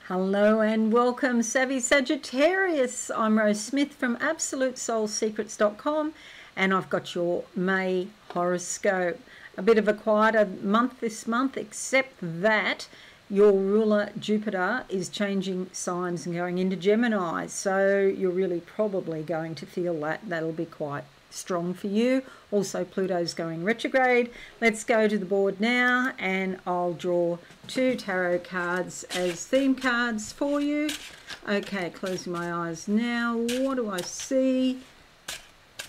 Hello and welcome, Savvy Sagittarius. I'm Rose Smith from AbsoluteSoulSecrets.com and I've got your May horoscope. A bit of a quieter month this month, except that your ruler Jupiter is changing signs and going into Gemini. So you're really probably going to feel that. That'll be quite strong for you. Also, Pluto's going retrograde. Let's go to the board now and I'll draw two tarot cards as theme cards for you. Okay, closing my eyes now. What do I see?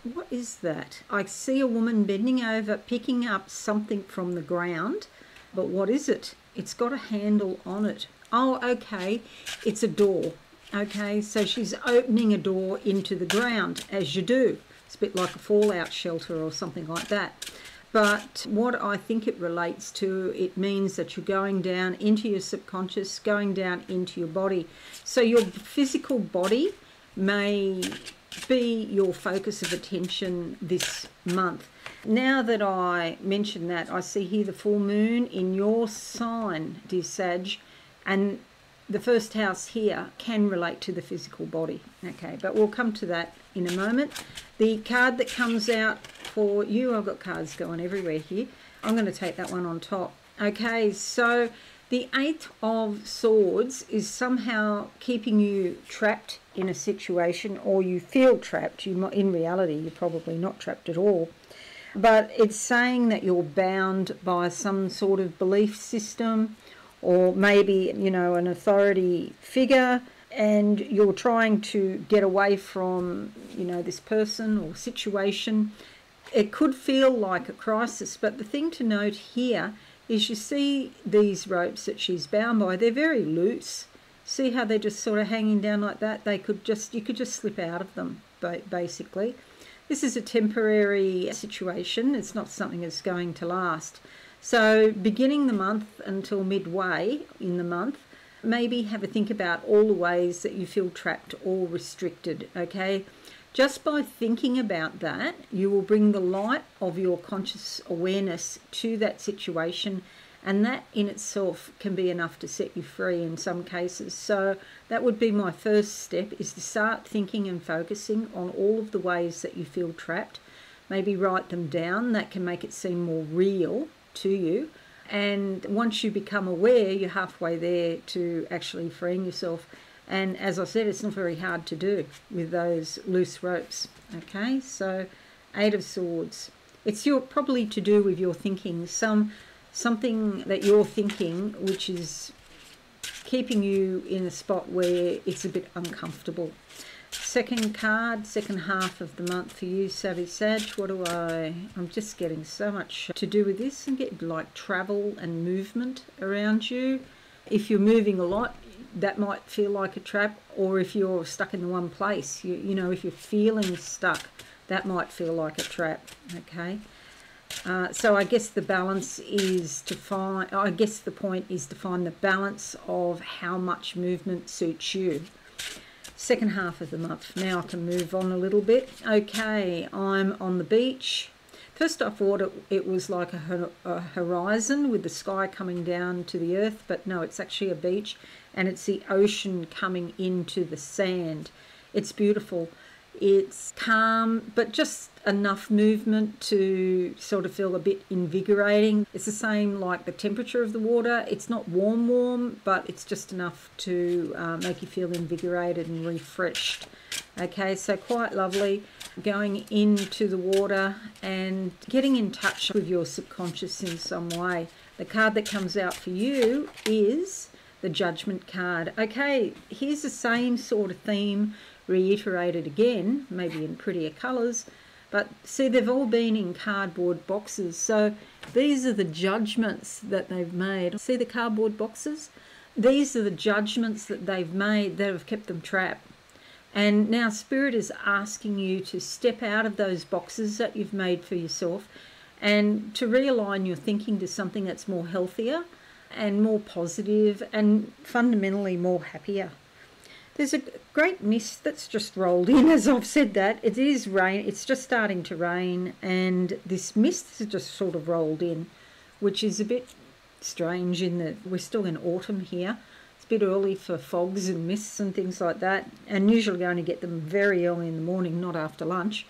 What is that? I see a woman bending over, picking up something from the ground. But what is it? It's got a handle on it. Oh, okay. It's a door. Okay, so she's opening a door into the ground, as you do. It's a bit like a fallout shelter or something like that. But what I think it relates to, it means that you're going down into your subconscious, going down into your body. So your physical body may be your focus of attention this month. Now that I mention that, I see here the full moon in your sign, dear Sag, and the first house here can relate to the physical body. Okay, but we'll come to that in a moment. The card that comes out for you, I've got cards going everywhere here. I'm going to take that one on top. Okay, so the Eight of Swords is somehow keeping you trapped in a situation, or you feel trapped. In reality, you're probably not trapped at all. But it's saying that you're bound by some sort of belief system, or maybe, you know, an authority figure, and you're trying to get away from, you know, this person or situation. It could feel like a crisis, but the thing to note here is you see these ropes that she's bound by, they're very loose. See how they're just sort of hanging down like that? You could just slip out of them, basically. This is a temporary situation. It's not something that's going to last. So beginning the month until midway in the month, maybe have a think about all the ways that you feel trapped or restricted, okay? Just by thinking about that, you will bring the light of your conscious awareness to that situation, and that in itself can be enough to set you free in some cases. So that would be my first step, is to start thinking and focusing on all of the ways that you feel trapped. Maybe write them down. That can make it seem more real to you, and once you become aware, you're halfway there to actually freeing yourself. And as I said, it's not very hard to do with those loose ropes. Okay, so Eight of Swords, it's probably to do with your thinking, something that you're thinking which is keeping you in a spot where it's a bit uncomfortable. Second card, second half of the month for you, Savvy Sag. I'm just getting so much to do with this, and get like travel and movement around you. If you're moving a lot, that might feel like a trap, or if you're stuck in the one place, you know, if you're feeling stuck, that might feel like a trap, okay? So I guess the balance is the point is to find the balance of how much movement suits you. Second half of the month. Now I can move on a little bit. Okay, I'm on the beach. First I thought it was like a horizon with the sky coming down to the earth, but no, it's actually a beach, and it's the ocean coming into the sand. It's beautiful. It's calm, but just enough movement to sort of feel a bit invigorating. It's the same like the temperature of the water. It's not warm, but it's just enough to make you feel invigorated and refreshed. Okay, so quite lovely. Going into the water and getting in touch with your subconscious in some way. The card that comes out for you is the Judgment card. Okay, here's the same sort of theme reiterated again, maybe in prettier colours, but see, they've all been in cardboard boxes. So these are the judgments that they've made. See the cardboard boxes? These are the judgments that they've made that have kept them trapped. And now Spirit is asking you to step out of those boxes that you've made for yourself and to realign your thinking to something that's more healthier and more positive and fundamentally more happier. There's a great mist that's just rolled in, as I've said that. It is rain, it's just starting to rain, and this mist has just sort of rolled in, which is a bit strange in that we're still in autumn here. It's bit early for fogs and mists and things like that, and usually only get them very early in the morning, not after lunch.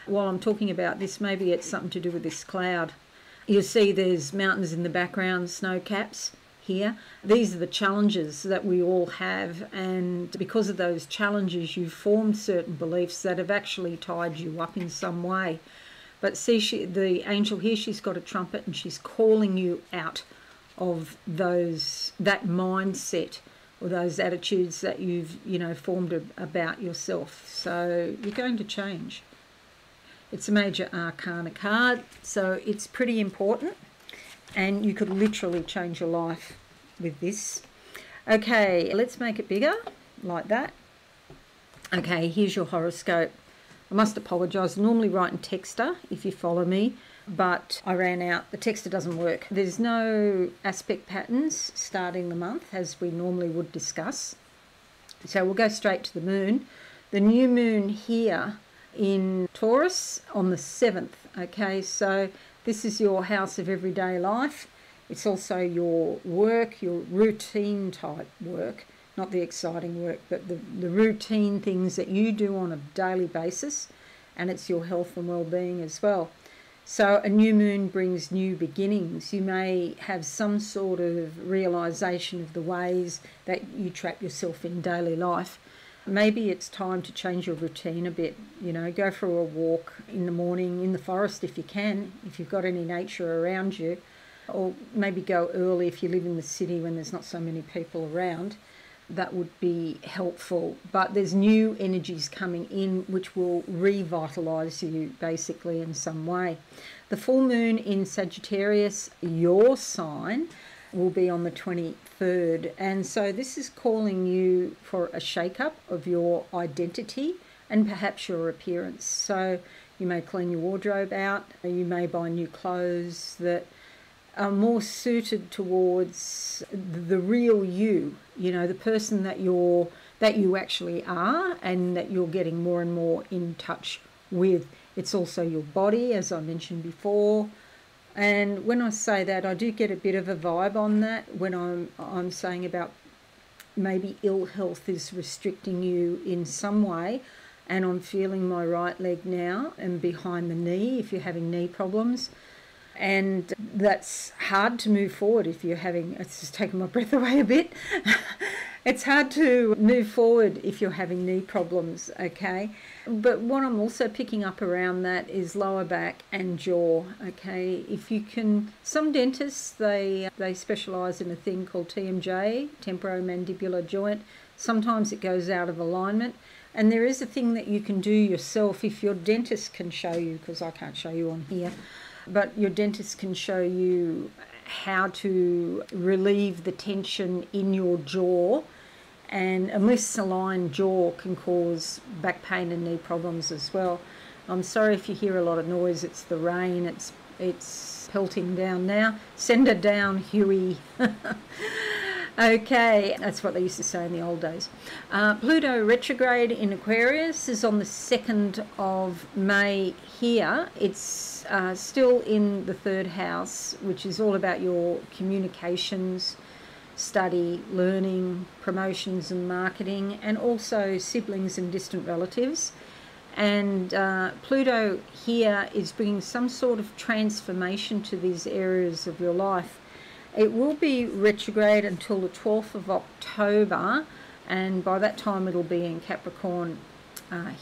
While I'm talking about this, maybe it's something to do with this cloud. You'll see there's mountains in the background, snow caps here. These are the challenges that we all have, and because of those challenges you've formed certain beliefs that have actually tied you up in some way. But see, the angel here, she's got a trumpet and she's calling you out of that mindset or those attitudes that you've formed about yourself. So you're going to change. It's a major arcana card, so it's pretty important, and you could literally change your life with this. Okay, let's make it bigger, like that. Okay, here's your horoscope. I must apologise. I normally write in Texter if you follow me, but I ran out. The Texter doesn't work. There's no aspect patterns starting the month as we normally would discuss. So we'll go straight to the moon. The new moon here in Taurus on the 7th. Okay, so this is your house of everyday life. It's also your work, your routine type work, not the exciting work, but the routine things that you do on a daily basis, and it's your health and well-being as well. So a new moon brings new beginnings. You may have some sort of realization of the ways that you trap yourself in daily life. Maybe it's time to change your routine a bit, go for a walk in the morning in the forest if you can, if you've got any nature around you, or maybe go early if you live in the city when there's not so many people around. That would be helpful. But there's new energies coming in which will revitalise you basically in some way. The full moon in Sagittarius, your sign, will be on the 23rd, and so this is calling you for a shake-up of your identity and perhaps your appearance. So you may clean your wardrobe out, you may buy new clothes that are more suited towards the real you, the person that you actually are and that you're getting more and more in touch with. It's also your body, as I mentioned before. And when I say that, I do get a bit of a vibe on that when I'm saying about maybe ill health is restricting you in some way. And I'm feeling my right leg now and behind the knee if you're having knee problems. And that's hard to move forward if you're having, it's just taken my breath away a bit. It's hard to move forward if you're having knee problems, okay? But what I'm also picking up around that is lower back and jaw, okay? If you can, some dentists, they specialise in a thing called TMJ, temporomandibular joint. Sometimes it goes out of alignment. And there is a thing that you can do yourself if your dentist can show you, because I can't show you on here, but your dentist can show you how to relieve the tension in your jaw, and a misaligned jaw can cause back pain and knee problems as well. I'm sorry if you hear a lot of noise, it's the rain, it's pelting down now. Send her down, Huey. Okay, that's what they used to say in the old days. Pluto retrograde in Aquarius is on the 2nd of May here. It's still in the 3rd house, which is all about your communications, study, learning, promotions and marketing, and also siblings and distant relatives. And Pluto here is bringing some sort of transformation to these areas of your life. It will be retrograde until the 12th of October, and by that time it'll be in Capricorn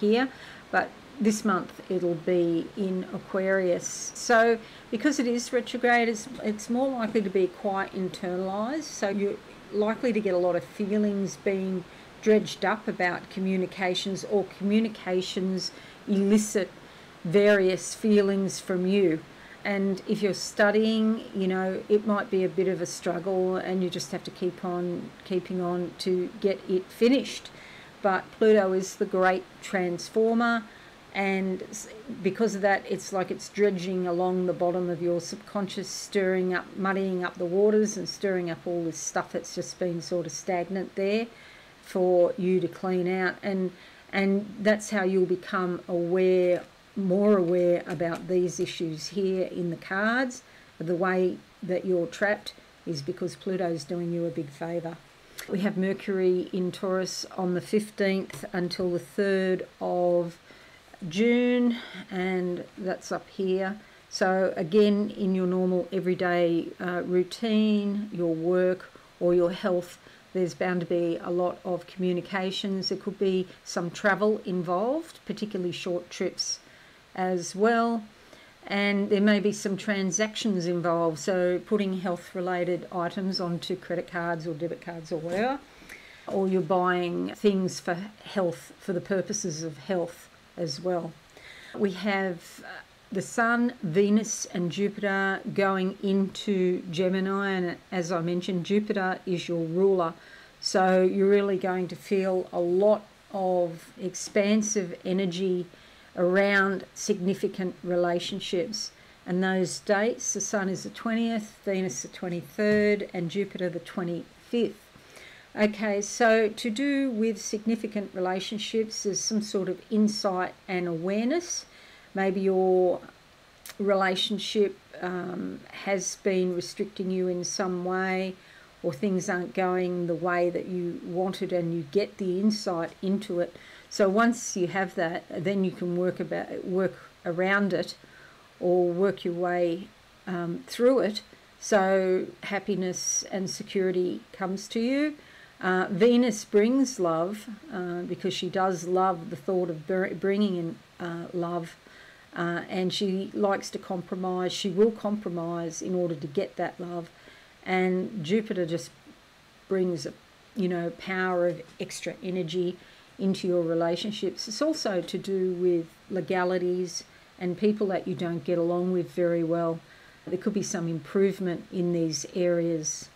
here, but this month it'll be in Aquarius. So because it is retrograde, it's more likely to be quite internalized, so you're likely to get a lot of feelings being dredged up about communications, or communications elicit various feelings from you. And if you're studying, it might be a bit of a struggle, and you just have to keep on keeping on to get it finished. But Pluto is the great transformer, and because of that, it's like it's dredging along the bottom of your subconscious, stirring up, muddying up the waters and stirring up all this stuff that's just been sort of stagnant there for you to clean out. And that's how you'll become more aware about these issues here in the cards. The way that you're trapped is because Pluto's doing you a big favour. We have Mercury in Taurus on the 15th until the 3rd of June, and that's up here. So again, in your normal everyday routine, your work or your health, there's bound to be a lot of communications. There could be some travel involved, particularly short trips as well. And there may be some transactions involved, so putting health-related items onto credit cards or debit cards or whatever. Or you're buying things for health, for the purposes of health as well. We have the Sun, Venus and Jupiter going into Gemini, and as I mentioned, Jupiter is your ruler. So you're really going to feel a lot of expansive energy around significant relationships. And those dates, the Sun is the 20th, Venus the 23rd and Jupiter the 25th. Okay, so to do with significant relationships, there's some sort of insight and awareness. Maybe your relationship has been restricting you in some way, or things aren't going the way that you wanted, and you get the insight into it. So once you have that, then you can work around it, or work your way through it. So happiness and security comes to you. Venus brings love because she does love the thought of bringing in love, and she likes to compromise. She will compromise in order to get that love. And Jupiter just brings, power of extra energy into your relationships. It's also to do with legalities and people that you don't get along with very well. There could be some improvement in these areas.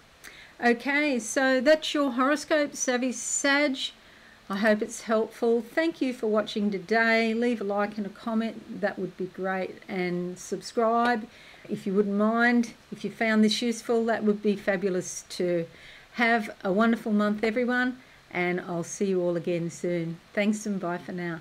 Okay, so that's your horoscope, Savvy Sag. I hope it's helpful. Thank you for watching today. Leave a like and a comment, that would be great, and subscribe if you wouldn't mind. If you found this useful, that would be fabulous too. Have a wonderful month, everyone, and I'll see you all again soon. Thanks and bye for now.